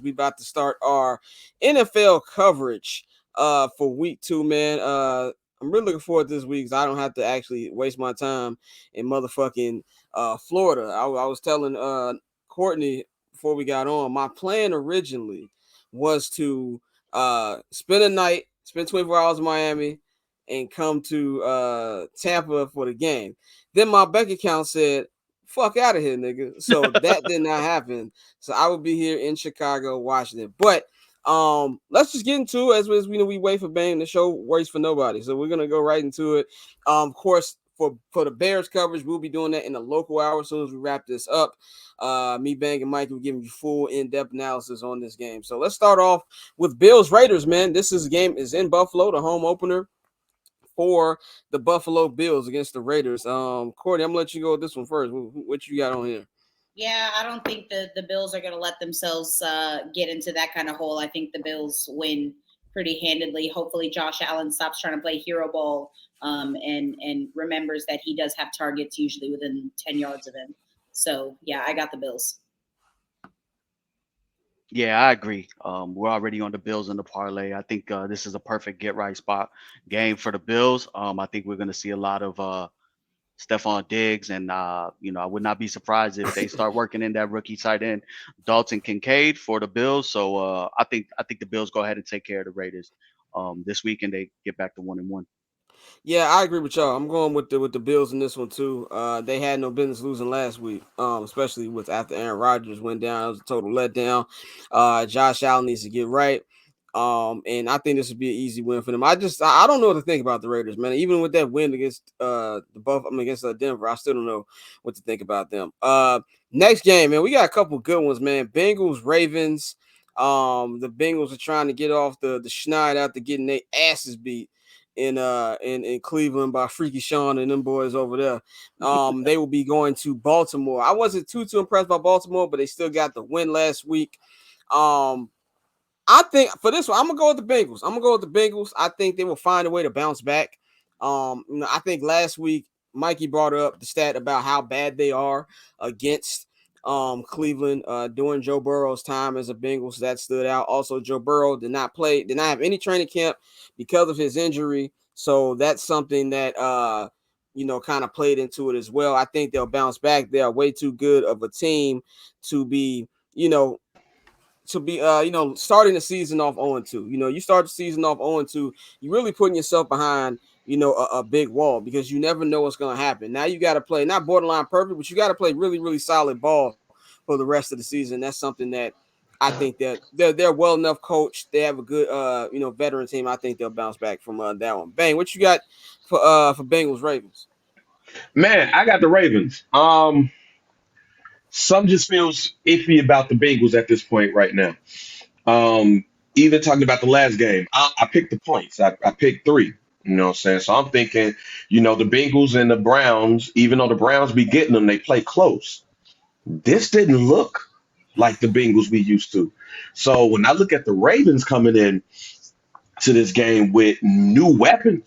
We about to start our NFL coverage for week 2, man. I'm really looking forward to this week because I don't have to actually waste my time in motherfucking Florida. I was telling Courtney before we got on, my plan originally was to spend a night, spend 24 hours in Miami, and come to Tampa for the game. Then my bank account said, fuck out of here, nigga. So that did not happen. So I will be here in Chicago, Washington. But let's just get into it as we know we wait for Bang. The show waits for nobody. So we're gonna go right into it. Of course, for the Bears coverage, we'll be doing that in the local hour as soon as we wrap this up. Me, Bang, and Mike will give you full in-depth analysis on this game. So let's start off with Bills Raiders, man. This is game is in Buffalo, the home opener for the Buffalo Bills against the Raiders. Courtney, I'm gonna let you go with this one first. What you got on here? Yeah, I don't think the Bills are going to let themselves get into that kind of hole. I think the Bills win pretty handedly. Hopefully, Josh Allen stops trying to play hero ball and remembers that he does have targets usually within 10 yards of him. So, yeah, I got the Bills. Yeah, I agree. We're already on the Bills in the parlay. I think this is a perfect get right spot game for the Bills. I think we're going to see a lot of Stephon Diggs, and I would not be surprised if they start working in that rookie tight end Dalton Kincaid for the Bills. So I think the Bills go ahead and take care of the Raiders this week, and they get back to 1-1. Yeah, I agree with y'all. I'm going with the Bills in this one too. They had no business losing last week, especially with after Aaron Rodgers went down. It was a total letdown. Josh Allen needs to get right. And I think this would be an easy win for them. I don't know what to think about the Raiders, man. Even with that win against against Denver, I still don't know what to think about them. Next game, man, we got a couple good ones, man. Bengals Ravens. The Bengals are trying to get off the schneid after getting their asses beat in Cleveland by Freaky Sean and them boys over there. They will be going to Baltimore. I wasn't too impressed by Baltimore, but they still got the win last week. I think for this one, I'm gonna go with the Bengals. I think they will find a way to bounce back. I think last week Mikey brought up the stat about how bad they are against Cleveland during Joe Burrow's time as a Bengals. That stood out. Also, Joe Burrow did not have any training camp because of his injury. So that's something that kind of played into it as well. I think they'll bounce back. They are way too good of a team to be, starting the season off 0-2. You start the season off 0-2, you're really putting yourself behind, a big wall because you never know what's going to happen. Now you got to play not borderline perfect, but you got to play really, really solid ball for the rest of the season. That's something that I think that they're well enough coached. They have a good, veteran team. I think they'll bounce back from that one. Bang, what you got for Bengals Ravens? Man, I got the Ravens. Some just feels iffy about the Bengals at this point right now. Even talking about the last game, I picked the points. I picked three. You know what I'm saying? So I'm thinking, the Bengals and the Browns, even though the Browns be getting them, they play close. This didn't look like the Bengals we used to. So when I look at the Ravens coming in to this game with new weapons,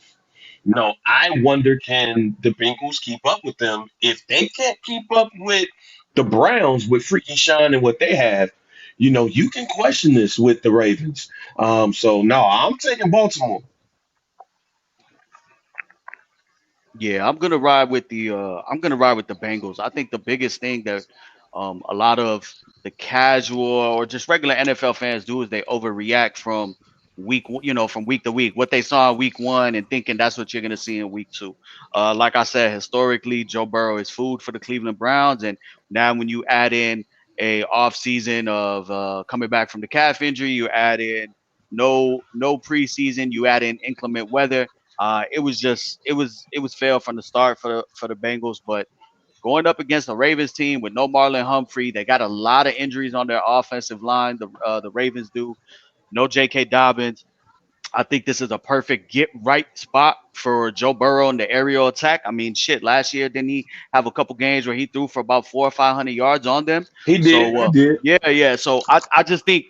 I wonder can the Bengals keep up with them? If they can't keep up with the Browns with Freaky Sean and what they have, you can question this with the Ravens. So no, I'm taking Baltimore. Yeah, I'm gonna ride with the Bengals. I think the biggest thing that a lot of the casual or just regular NFL fans do is they overreact from from week to week. What they saw in week one and thinking that's what you're gonna see in week two. Like I said, historically, Joe Burrow is food for the Cleveland Browns, and now when you add in a off season of coming back from the calf injury, you add in no preseason, you add in inclement weather. It was fail from the start for the Bengals, but going up against the Ravens team with no Marlon Humphrey, they got a lot of injuries on their offensive line. The Ravens do. No J.K. Dobbins. I think this is a perfect get right spot for Joe Burrow in the aerial attack. I mean, shit. Last year, didn't he have a couple games where he threw for about 400 or 500 yards on them? He did. So He did. yeah, yeah. So I just think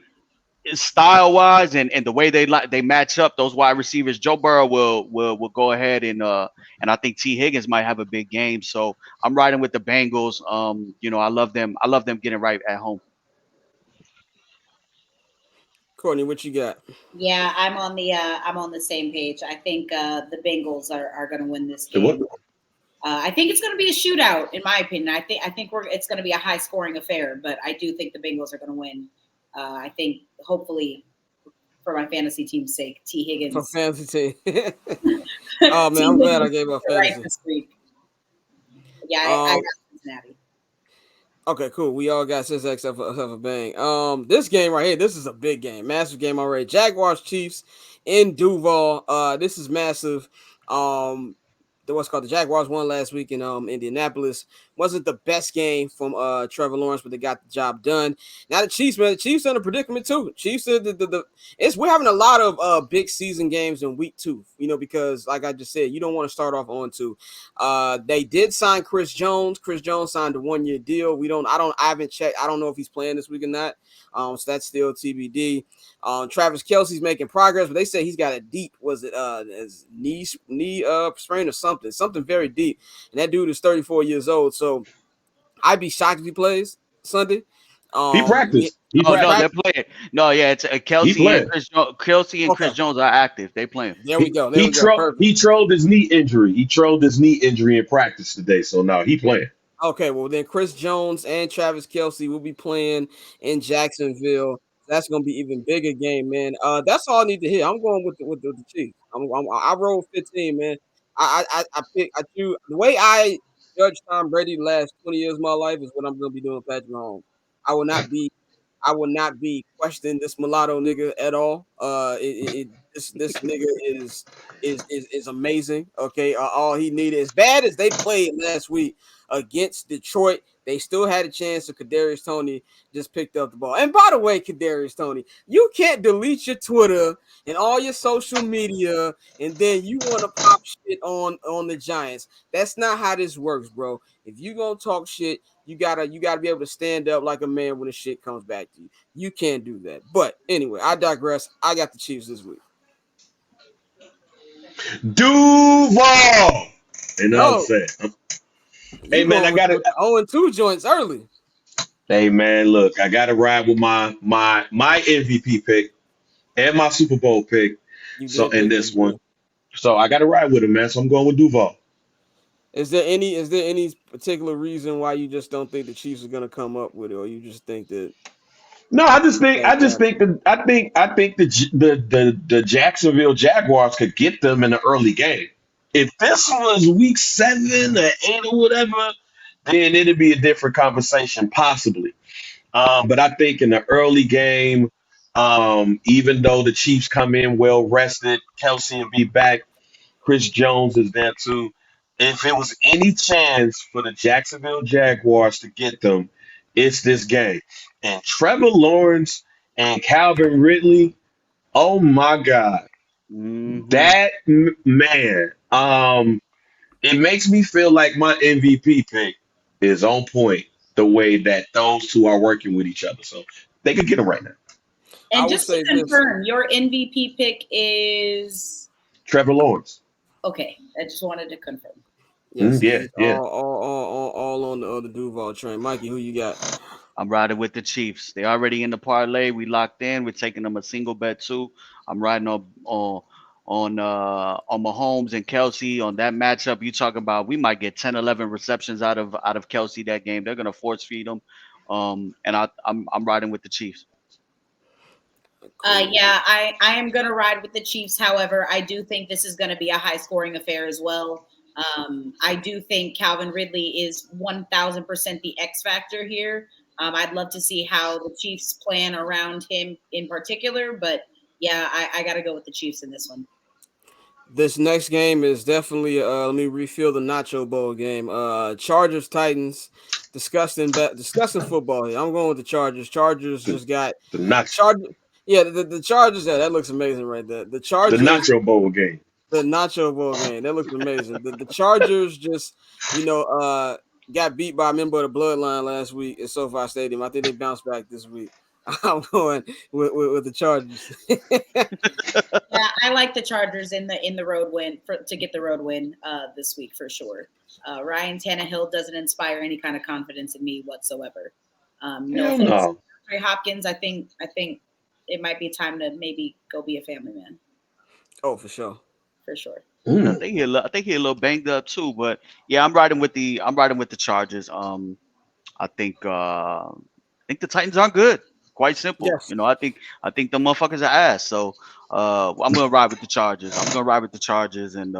style wise and the way they match up those wide receivers, Joe Burrow will go ahead and I think T Higgins might have a big game. So I'm riding with the Bengals. I love them. I love them getting right at home. Courtney, what you got? Yeah, I'm on the same page. I think the Bengals are going to win this The what? game. I think it's going to be a shootout, in my opinion. I think it's going to be a high scoring affair, but I do think the Bengals are going to win. I think hopefully for my fantasy team's sake, T. For Higgins. fantasy team. Oh man, I'm glad I gave up right fantasy. this week. Yeah, I got Cincinnati. Okay, cool. We all got 6X except for Bang. This game right here, this is a big game, massive game already. Jaguars Chiefs in Duval. This is massive. The Jaguars won last week in Indianapolis. Wasn't the best game from Trevor Lawrence, but they got the job done. Now the Chiefs, man, the Chiefs are in a predicament too. Chiefs are we're having a lot of big season games in week 2, because like I just said, you don't want to start off on 2. They did sign Chris Jones. Chris Jones signed a 1-year deal. I haven't checked. I don't know if he's playing this week or not. So that's still TBD. Travis Kelce's making progress, but they say he's got a deep, his knee sprain or something very deep. And that dude is 34 years old. So I'd be shocked if he plays Sunday. He practiced. He Oh no, practiced. they're playing. No, yeah, it's He Kelsey playing. and Chris. Kelsey and Chris Okay. Jones are active. They playing. There we go. Perfect. He trolled his knee injury. He trolled his knee injury in practice today. So now he playing. Okay, well then Chris Jones and Travis Kelce will be playing in Jacksonville. That's gonna be even bigger game, man. That's all I need to hear. I'm going with the Chiefs. I roll 15, man. I choose the way I judge Tom Brady the last 20 years of my life is what I'm gonna be doing with Patrick Mahomes. I will not be I will not be questioning this mulatto nigga at all. This nigga is amazing. Okay, all he needed, as bad as they played last week against Detroit, they still had a chance. So Kadarius Toney just picked up the ball. And by the way, Kadarius Toney, you can't delete your Twitter and all your social media, and then you want to pop shit on the Giants. That's not how this works, bro. If you gonna talk shit, you gotta be able to stand up like a man when the shit comes back to you. You can't do that. But anyway, I digress. I got the Chiefs this week. Duval. And I'm No, saying, hey you man, I going with got to. the 0-2 joints early. Hey man, look, I got to ride with my MVP pick and my Super Bowl pick. You So did in pick this them one, good. so I got to ride with him, man. So I'm going with Duval. Is there any particular reason why you just don't think the Chiefs are gonna come up with it, or you just think that No, I ain't just think happening? that I think the Jacksonville Jaguars could get them in the early game. If this was week 7 or 8 or whatever, then it'd be a different conversation, possibly. But I think in the early game, even though the Chiefs come in well rested, Kelsey will be back. Chris Jones is there too. If it was any chance for the Jacksonville Jaguars to get them, it's this game. And Trevor Lawrence and Calvin Ridley, oh my God, Mm-hmm. that man. It makes me feel like my MVP pick is on point the way that those two are working with each other. So they could get them right now. I And would just to say this. confirm, your MVP pick is Trevor Lawrence. okay. I just wanted to confirm. Yes, Yeah, he's yeah. all on the other Duval train. Mikey, who you got? I'm riding with the Chiefs. They already in the parlay. We locked in. We're taking them a single bet too. I'm riding on Mahomes and Kelsey on that matchup. You talking about we might get 10, 11 receptions out of Kelsey that game. They're gonna force feed them. And I'm riding with the Chiefs. Cool. Yeah, I am going to ride with the Chiefs. However, I do think this is going to be a high scoring affair as well. I do think Calvin Ridley is 1000% the X factor here. I'd love to see how the Chiefs plan around him in particular, but yeah, I got to go with the Chiefs in this one. This next game is definitely let me refill the Nacho Bowl game. Chargers Titans, disgusting football here. I'm going with the Chargers. Chargers The, just got the nacho, Charger. Yeah, the Chargers. Yeah, that looks amazing right there. The the Chargers, nacho bowl game. the Nacho Bowl game. That looks amazing. The Chargers just got beat by a member of the Bloodline last week at SoFi Stadium. I think they bounced back this week. I'm going with the Chargers. Yeah, I like the Chargers in the road win to get the road win this week for sure. Ryan Tannehill doesn't inspire any kind of confidence in me whatsoever. No Hell offense, no. Trey Hopkins. I think it might be time to maybe go be a family man Oh, for sure. for sure. I Mm. think I think he's a little banged up too, but yeah, I'm riding with the Chargers. I think the Titans aren't good. Quite simple. Yes. I think the motherfuckers are ass. So I'm gonna ride with the Chargers. I'm gonna ride with the Chargers and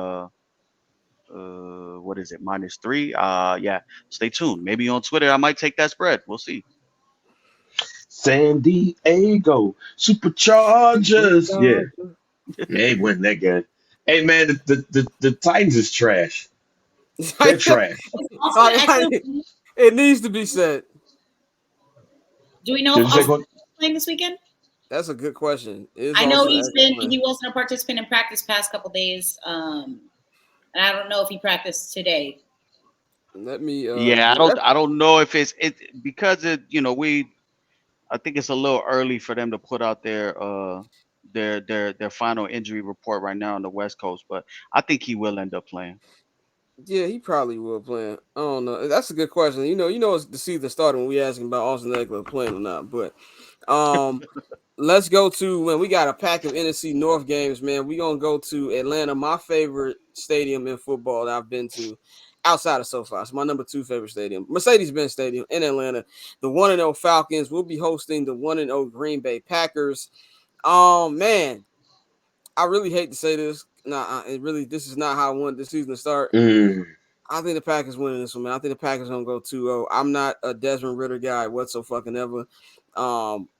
what is it? -3. Yeah. Stay tuned. Maybe on Twitter I might take that spread. We'll see. San Diego Superchargers. Yeah, Supercharger. they win that game. Hey man, the Titans is trash. They're trash. Is Austin Like, Eckler, it needs to be said. do we know if Did you say Austin what? Eckler is playing this weekend? That's a good question. Is I know Austin Eckler playing? he wasn't a participant in practice past couple days. And I don't know if he practiced today. Let me Yeah, I don't that's, I don't know if it because I think it's a little early for them to put out their final injury report right now on the West Coast, but I think he will end up playing. yeah, he probably will play. I don't know. That's a good question. It's the season started when we asking about Austin Eckler playing or not. But um let's go to when we got a pack of NFC North games, man. We gonna go to Atlanta, my favorite stadium in football that I've been to outside of SoFi. It's my number 2 favorite stadium, Mercedes-Benz Stadium in Atlanta. The 1-0 Falcons will be hosting the 1-0 Green Bay Packers. Man, I really hate to say this. Nah, this is not how I want the season to start. Mm. I think the Packers winning this one, man. I think the Packers gonna go 2-0. I'm not a Desmond Ritter guy whatsoever.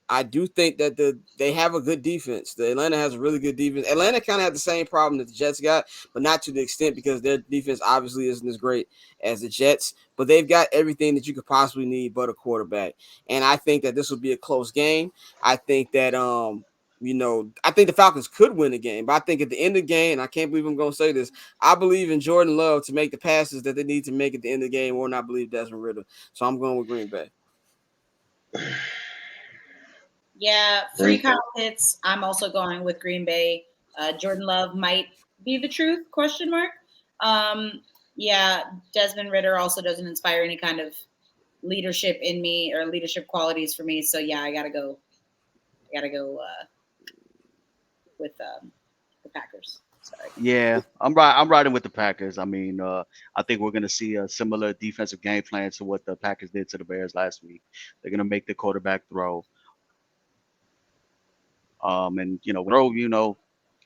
I do think that they have a good defense. The Atlanta has a really good defense. Atlanta kind of had the same problem that the Jets got, but not to the extent because their defense obviously isn't as great as the Jets. But they've got everything that you could possibly need but a quarterback. And I think that this will be a close game. I think that I think the Falcons could win the game, but I think at the end of the game, and I can't believe I'm going to say this, I believe in Jordan Love to make the passes that they need to make at the end of the game, or not believe Desmond Ritter. So I'm going with Green Bay. Yeah, free Kyle Pitts. I'm also going with Green Bay. Jordan Love might be the truth? Question mark. Yeah, Desmond Ritter also doesn't inspire any kind of leadership in me or leadership qualities for me. So yeah, I gotta go. With the Packers. Sorry. Yeah, I'm riding with the Packers. I mean, I think we're gonna see a similar defensive game plan to what the Packers did to the Bears last week. They're gonna make the quarterback throw. And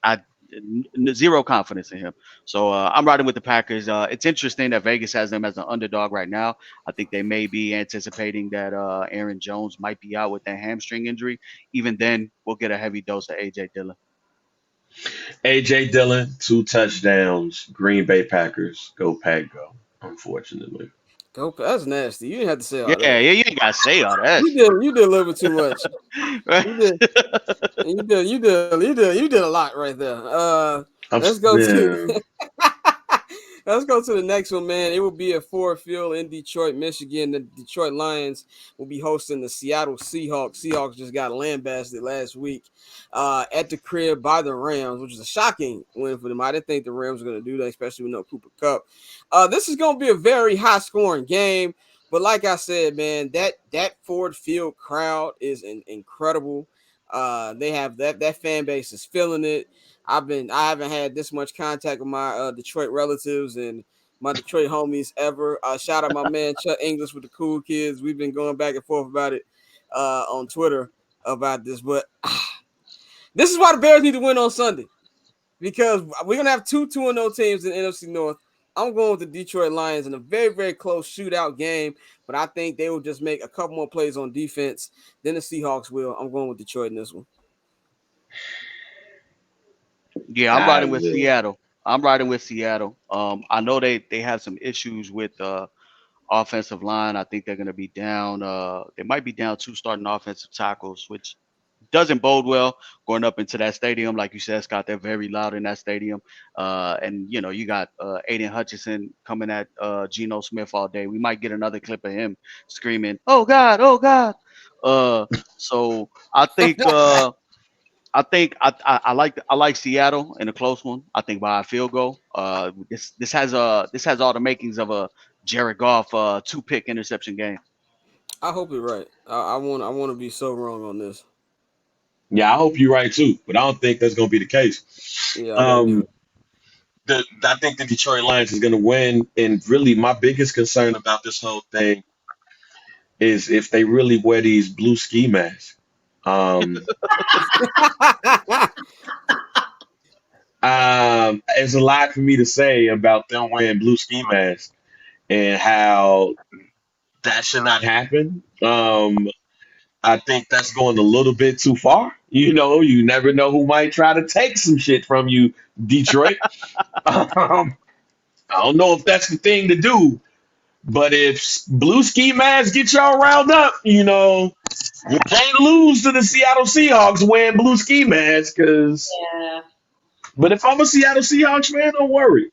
I zero confidence in him. So I'm riding with the Packers. It's interesting that Vegas has them as an underdog right now. I think they may be anticipating that Aaron Jones might be out with that hamstring injury. Even then, we'll get a heavy dose of AJ Dillon. AJ Dillon, 2 touchdowns. Green Bay Packers. Go Pack go. Unfortunately. Go, that's nasty. You didn't have to say Yeah, all yeah, that. you ain't gotta say all that. You did a little bit too much. Right? You did. You did a lot right there. Let's go to Yeah. let's go to the next one, man. It will be at Ford Field in Detroit, Michigan. The Detroit Lions will be hosting the Seattle Seahawks. Seahawks just got lambasted last week at the crib by the Rams, which is a shocking win for them. I didn't think the Rams were going to do that, especially with no Cooper Kupp. This is going to be a very high-scoring game. But like I said, man, that Ford Field crowd is incredible. They have that fan base is feeling it. I haven't had this much contact with my Detroit relatives and my Detroit homies ever. Shout out my man Chuck English with the cool kids. We've been going back and forth about it on Twitter about this, but this is why the Bears need to win on Sunday because we're gonna have 2-0 teams in the NFC North. I'm going with the Detroit Lions in a very, very close shootout game, but I think they will just make a couple more plays on defense than the Seahawks will. I'm going with Detroit in this one. Yeah, I'm riding with Yeah. Seattle. I'm riding with Seattle. I know they have some issues with offensive line. I think they're going to be down. They might be down 2 starting offensive tackles, which doesn't bode well going up into that stadium. Like you said, Scott, they're very loud in that stadium. And you got Aiden Hutchinson coming at Geno Smith all day. We might get another clip of him screaming, "Oh God, oh God!" So I think I like Seattle in a close one. I think by a field goal. This has all the makings of a Jared Goff 2-pick interception game. I hope you're right. I want to be so wrong on this. Yeah, I hope you're right too, but I don't think that's going to be the case. Yeah, I don't either. Um, I think the Detroit Lions is going to win, and really, my biggest concern about this whole thing is if they really wear these blue ski masks. Um, there's a lot for me to say about them wearing blue ski masks and how that should not happen. I think that's going a little bit too far. You never know who might try to take some shit from you, Detroit. I don't know if that's the thing to do, but if blue ski masks get y'all riled up, you can't lose to the Seattle Seahawks wearing blue ski masks. Yeah. But if I'm a Seattle Seahawks fan, don't worry.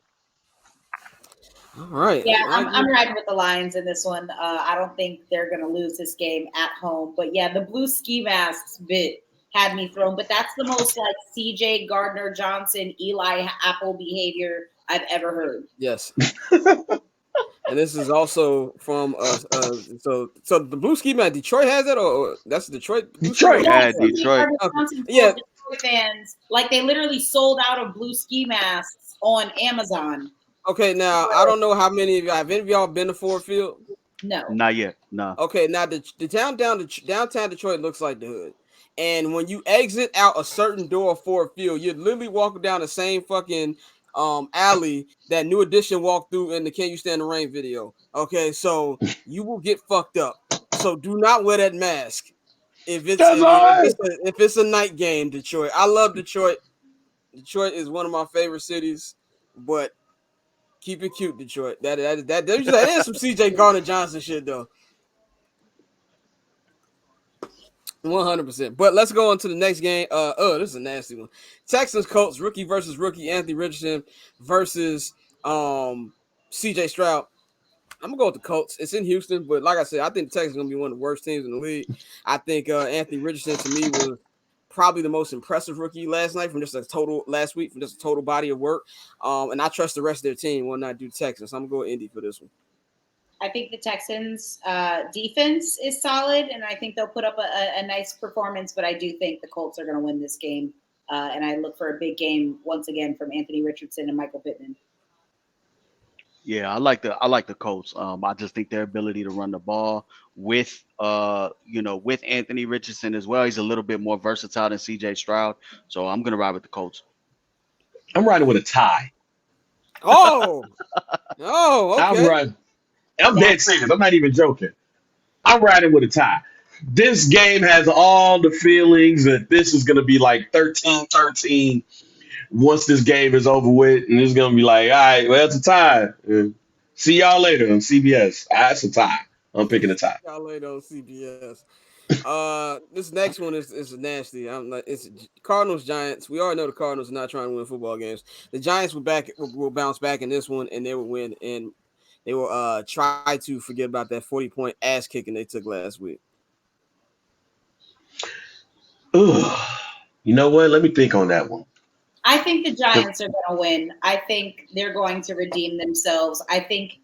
All right. Yeah, I'm riding with the Lions in this one. I don't think they're going to lose this game at home. But yeah, the blue ski masks bit had me thrown. But that's the most like CJ Gardner Johnson, Eli Apple behavior I've ever heard. Yes. And this is also from so the blue ski mask. Detroit has it, or that's Detroit. Detroit. Yeah, CJ Detroit. Gardner Johnson Yeah. told Detroit fans like they literally sold out of blue ski masks on Amazon. Okay, now I don't know how many of y'all have any of y'all been to Ford Field. No. Not yet. No. Okay, now the downtown Detroit looks like the hood, and when you exit out a certain door of Ford Field, you're literally walking down the same fucking alley that New Edition walked through in the "Can You Stand the Rain" video. Okay, so you will get fucked up. So do not wear that mask if it's That's all right. if it's a night game. Detroit, I love Detroit. Detroit is one of my favorite cities, but keep it cute, Detroit. That is some CJ Gardner Johnson shit though. 100%. But let's go on to the next game. This is a nasty one. Texans Colts, rookie versus rookie. Anthony Richardson versus CJ Stroud. I'm gonna go with the Colts. It's in Houston, but like I said, I think the Texans are gonna be one of the worst teams in the league. I think Anthony Richardson to me was probably the most impressive rookie last week from just a total body of work. And I trust the rest of their team will not do Texans. So I'm gonna go with Indy for this one. I think the Texans' defense is solid, and I think they'll put up a nice performance. But I do think the Colts are going to win this game, and I look for a big game once again from Anthony Richardson and Michael Pittman. Yeah, I like the Colts. I just think their ability to run the ball with with Anthony Richardson as well. He's a little bit more versatile than CJ Stroud, so I'm gonna ride with the Colts. I'm riding with a tie. Oh, okay. I'm dead serious. I'm not even joking. I'm riding with a tie. This game has all the feelings that this is going to be like 13-13 once this game is over with. And it's going to be like, all right, well, it's a tie. See y'all later on CBS. It's a tie. I'm picking a tie. Y'all later on CBS. This next one is nasty. It's Cardinals Giants. We already know the Cardinals are not trying to win football games. The Giants will bounce back in this one, and they will win. And they will try to forget about that 40-point ass kicking they took last week. Ugh. You know what? Let me think on that one. I think the Giants are going to win. I think they're going to redeem themselves. I think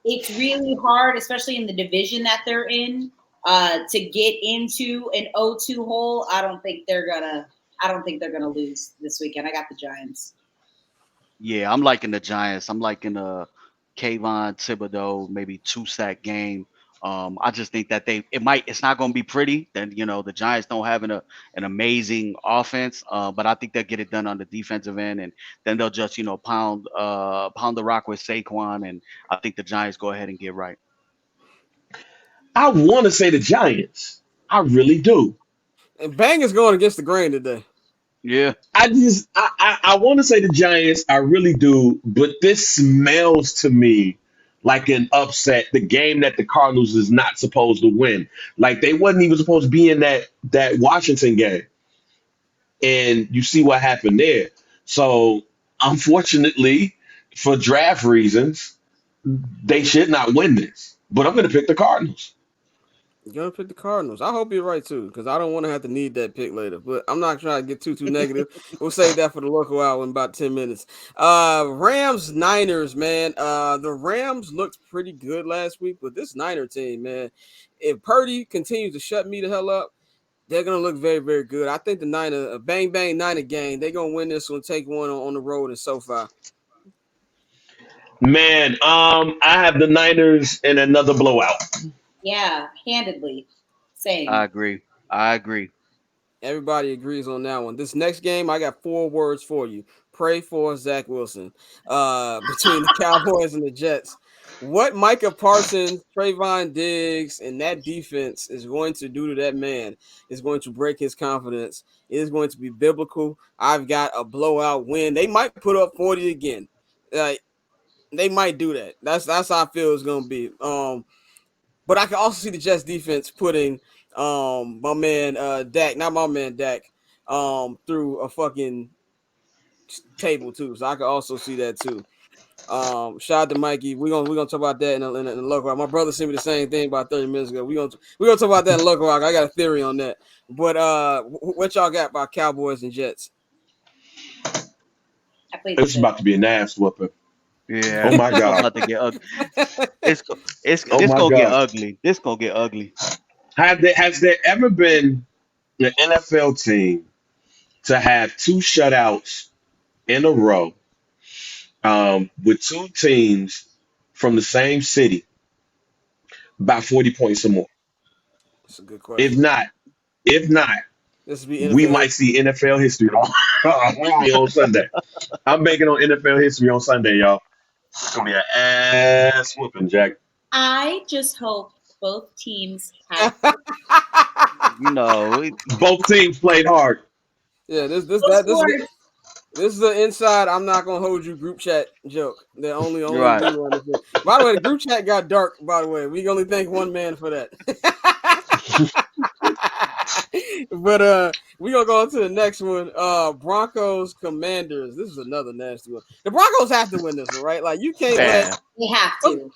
it's really hard, especially in the division that they're in, to get into an 0-2 hole. I don't think they're gonna lose this weekend. I got the Giants. Yeah, I'm liking the Giants. I'm liking a Kayvon Thibodeau maybe 2-sack game. I just think that it's not going to be pretty. Then the Giants don't have an amazing offense, but I think they'll get it done on the defensive end, and then they'll just pound the rock with Saquon, and I think the Giants go ahead and get right. I want to say the Giants. I really do. And Bang is going against the grain today. Yeah. I want to say the Giants. I really do, but this smells to me like an upset. The game that the Cardinals is not supposed to win. Like they wasn't even supposed to be in that Washington game, and you see what happened there. So unfortunately, for draft reasons, they should not win this. But I'm going to pick the Cardinals. You're gonna pick the Cardinals. I hope you're right too, because I don't want to have to need that pick later. But I'm not trying to get too negative. We'll save that for the local hour in about 10 minutes. Rams Niners, man. The Rams looked pretty good last week, but this Niner team, man, if Purdy continues to shut me the hell up, They're gonna look very, very good. I think the Niner, a bang bang Niner game, they're gonna win this one, take one on the road in SoFi. Man, I have the Niners in another blowout. Yeah, handedly. I Same. agree. I agree. Everybody agrees on that one. This next game, I got 4 words for you. Pray for Zach Wilson. Between the Cowboys and the Jets. What Micah Parsons, Trayvon Diggs, and that defense is going to do to that man is going to break his confidence. It is going to be biblical. I've got a blowout win. They might put up 40 again. Like they might do that. That's how I feel it's gonna be. But I can also see the Jets defense putting my man Dak, not my man Dak, through a fucking table too. So I can also see that too. Shout out to Mikey. We're gonna talk about that in the local rock. My brother sent me the same thing about 30 minutes ago. We're gonna talk about that in local rock. I got a theory on that. But what y'all got about Cowboys and Jets? I played the It's Bills. about to be an ass whooping. Yeah. Oh my It's God. about to get ugly. It's Oh this my gonna get God. ugly. This gonna get ugly. Has there ever been an NFL team to have 2 shutouts in a row with 2 teams from the same city by 40 points or more? That's a good If question. not, if not, This will be we NFL. might see NFL history on Sunday. I'm banking on NFL history on Sunday, y'all. It's gonna be an ass whooping, Jack. I just hope both teams have You know, Both teams played hard. Yeah, close scores. This is an inside. I'm not gonna hold you group chat joke. The only right. we understand. By the way, the group chat got dark. By the way, we can only thank one man for that. But we gonna go on to the next one. Broncos Commanders. This is another nasty one. The Broncos have to win this one, right? Like you can't let. Yeah. They have to.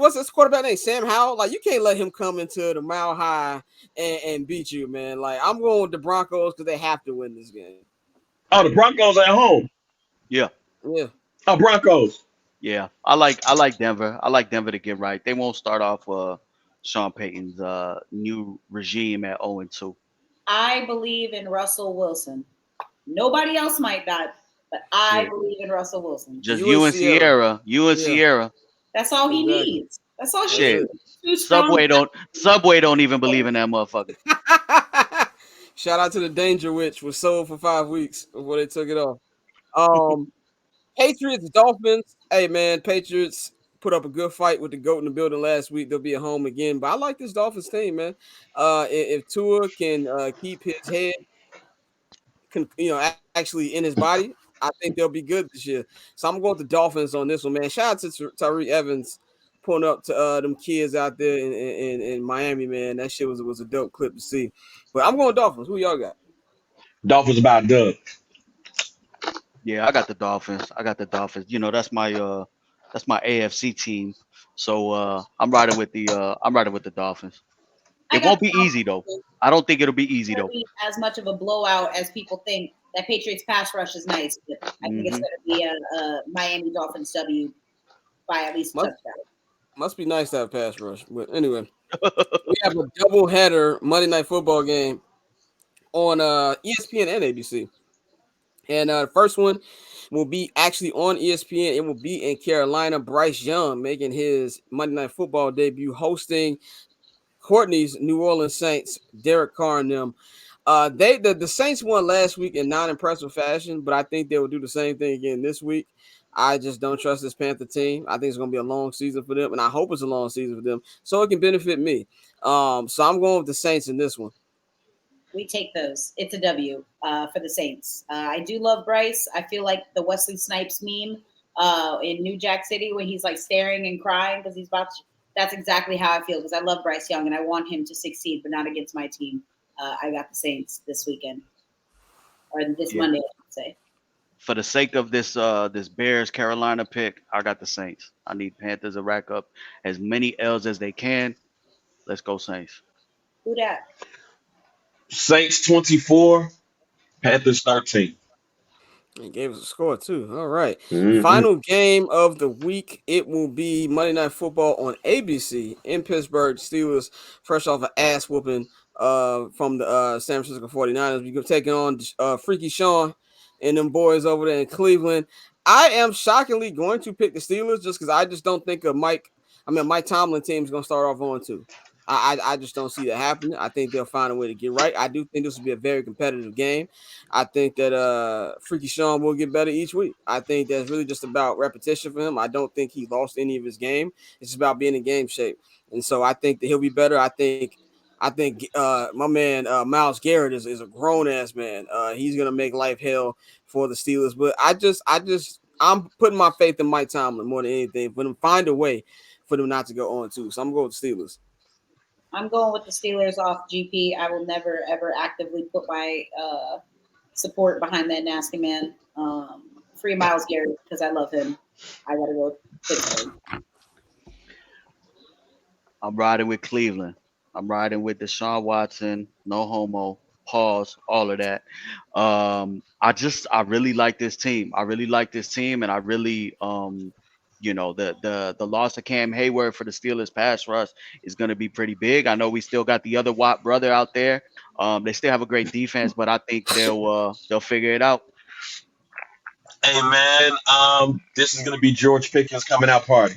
What's this quarterback name? Sam Howell. Like you can't let him come into the Mile High and beat you, man. Like I'm going with the Broncos because they have to win this game. Oh, the Broncos at home. Yeah. Yeah. Oh, Broncos. Yeah. I like Denver. I like Denver to get right. They won't start off Sean Payton's new regime at 0-2. I believe in Russell Wilson. Nobody else might not, but I Yeah. believe in Russell Wilson. Just You you and and Sierra. Sierra. You and Yeah. Sierra. That's all he Exactly. needs. That's all he Shit. needs. Too strong. Subway don't even believe in that motherfucker. Shout out to the Danger Witch was sold for 5 weeks before they took it off. Patriots Dolphins. Hey man, Patriots put up a good fight with the GOAT in the building last week. They'll be at home again. But I like this Dolphins team, man. If Tua can keep his head actually in his body, I think they'll be good this year. So I'm going with the Dolphins on this one, man. Shout out to Tyreek Evans pulling up to them kids out there in Miami, man. That shit was a dope clip to see. But I'm going Dolphins. Who y'all got? Dolphins about done. Yeah, I got the Dolphins. You know, that's my AFC team. So I'm riding with the Dolphins. I It got won't the be easy though. Dolphins. I don't think it'll be easy It's though. going to be as much of a blowout as people think. That Patriots pass rush is nice, but I think it's hmm going to be a Miami Dolphins W by at least a Must, touchdown. must be nice to have pass rush. But anyway, we have a double header Monday Night Football game on ESPN and ABC. And the first one will be actually on ESPN. It will be in Carolina. Bryce Young making his Monday Night Football debut, hosting Courtney's New Orleans Saints, Derek Carr and them. The Saints won last week in non-impressive fashion, but I think they will do the same thing again this week. I just don't trust this Panther team. I think it's going to be a long season for them, and I hope it's a long season for them so it can benefit me. So I'm going with the Saints in this one. We take those. It's a W for the Saints. I do love Bryce. I feel like the Wesley Snipes meme in New Jack City when he's like staring and crying because he's about to. That's exactly how I feel because I love Bryce Young and I want him to succeed, but not against my team. I got the Saints this weekend or this Yeah. Monday, I should say. For the sake of this Bears Carolina pick, I got the Saints. I need Panthers to rack up as many L's as they can. Let's go Saints. Who dat? Saints 24, Panthers 13. He gave us a score too. All right. Mm-mm. Final game of the week. It will be Monday Night Football on ABC in Pittsburgh. Steelers fresh off an ass whooping from the San Francisco 49ers. We're taking on Freaky Sean and them boys over there in Cleveland. I am shockingly going to pick the Steelers just because I just don't think Mike Tomlin team is going to start off 0-2. I just don't see that happening. I think they'll find a way to get right. I do think this will be a very competitive game. I think that Freaky Sean will get better each week. I think that's really just about repetition for him. I don't think he lost any of his game. It's just about being in game shape. And so I think that he'll be better. I think my man Myles Garrett is a grown ass man. He's gonna make life hell for the Steelers. But I'm putting my faith in Mike Tomlin more than anything. For them find a way for them not to go 0-2. So I'm going with the Steelers. I'm going with the Steelers off GP. I will never ever actively put my support behind that nasty man. Free Myles Garrett because I love him. I gotta go Pittsburgh. I'm riding with Cleveland. I'm riding with Deshaun Watson. No homo. Pause. All of that. I really like this team. And I really the loss of Cam Hayward for the Steelers pass rush is going to be pretty big. I know we still got the other Watt brother out there. They still have a great defense, but I think they'll figure it out. Hey man, this is gonna be George Pickens coming out party.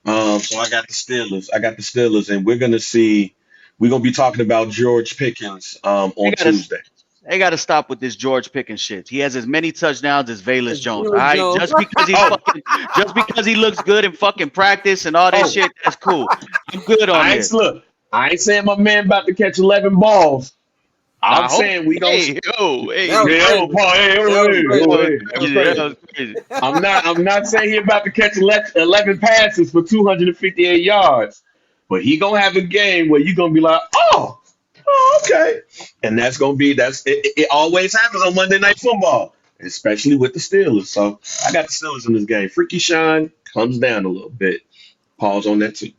So I got the Steelers, and we're gonna be talking about George Pickens on Tuesday. They got to stop with this George Pickens shit. He has as many touchdowns as Velus Jones. All Velus right, Jones. just because he looks good in fucking practice and all this shit, that's cool. I'm good on this. Look, I ain't saying my man about to catch 11 balls. I'm saying we gonna. I'm not saying he about to catch 11 passes for 258 yards, but he gonna have a game where you gonna be like, oh, okay, and that's gonna be it always happens on Monday Night Football, especially with the Steelers. So I got the Steelers in this game. Freaky Sean comes down a little bit. Pause on that too.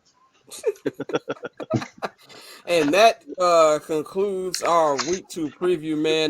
And that concludes our week 2 preview, man.